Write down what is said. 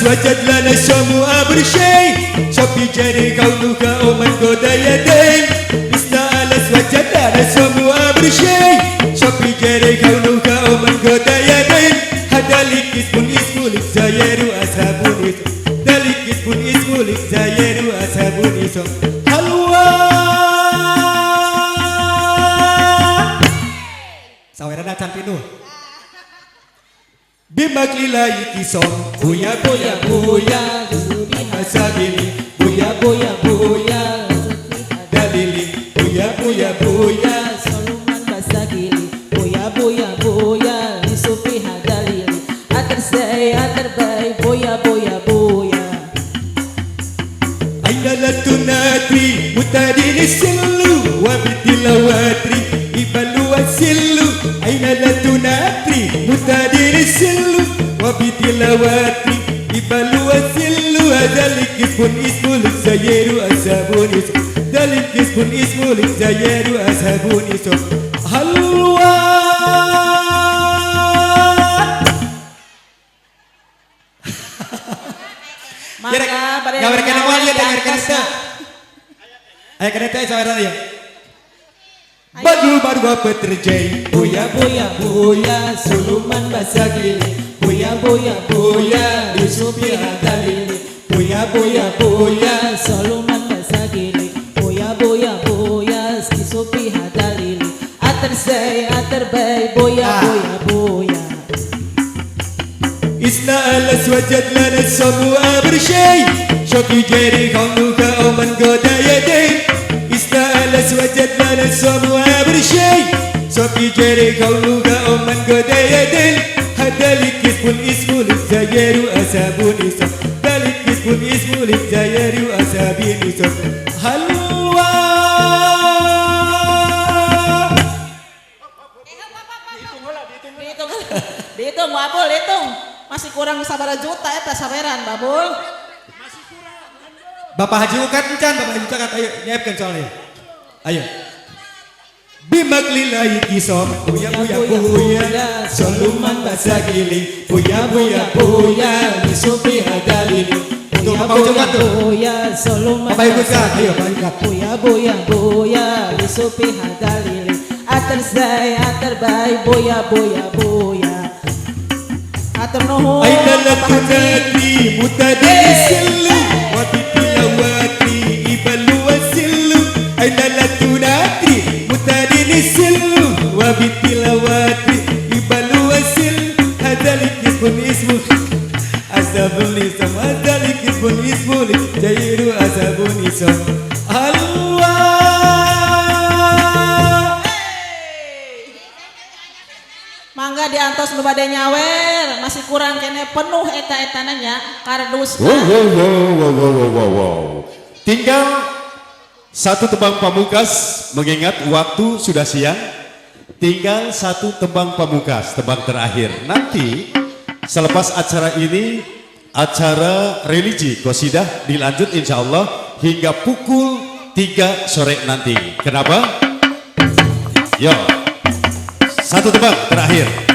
وجد لنا الشام وابر شيء شوفي جري قولك ومن قد يدين استانس وجد لنا الشام وابر شيء شوفي جري قولك ومن قد يدين هذا لك اسمه للزاير واسهبوني ذلك اسمه للزاير واسهبوني حلوة sawerana can pinuh Bimak lilahi kisong Buya buya buya Asabili Buya buya buya Dalili Buya buya buya Soluman basagili Buya buya buya Lisufi hadalili Atar say atar bay Buya buya buya Aina latunatri Mutadini silu Wabitilawatri Ibalu asilu Aina latunatri Mutadini silu Wabitilawatri Ibalu asilu Adalik ismun ismul Zayeru ashabuni Dalik ismun ismul Zayeru ashabuni Halwa Maka pada yang Ayo kereta saudara ya. Baru baru apa terjadi? Buya buya buya, suluman basagili. Buya buya buya, Yusufi hadalili. Buya buya buya, Soluman basagili Buya buya buya Lisufi hadalili Atar say atar bay Buya buya buya Isna alas wajad lana samu abr shay. Shoki jari khawnuka oman goda yadin. Isna alas wajad lana samu abr shay. Shoki jari khawnuka oman goda yadin. Hadalik ismul ismul zayeru asabuni sa. Dalik ismul ismul zayeru asabini sa. Halwa. Dihitung babul hitung masih kurang sabar juta eta saweran babul. Bapak Haji Ukat encan, Bapak Haji Ukat ayo nyiapkan soalnya. Ayo. Bimak lillahi kisom, buya buya buya, soluman basagili, buya buya buya, Yusufi hadalili. Untuk Bapak Haji Ukat tuh. Buya soluman Bapak Haji Ukat, ayo Bapak Haji Ukat. Buya buya buya, Yusufi hadalili. Atar say atar bay, buya buya buya. Atar nuhun. Aina lakunati mutadini silu, wabitilawati ibalu wasilu. Aina lakunati mutadini silu, wabitilawati ibalu wasilu. Hadalik ismun ismu asabun isam, hadalik ismun ismu jairu asabun isam. Allah. Mangga diantos nu bade nyawer masih kurang kene penuh eta nanya kardus. Wow. Tinggal satu tembang pamungkas mengingat waktu sudah siang. Tinggal satu tembang pamungkas, tembang terakhir. Nanti selepas acara ini acara religi qasidah dilanjut insya Allah hingga pukul 3 sore nanti. Kenapa? Yo, satu tebak terakhir.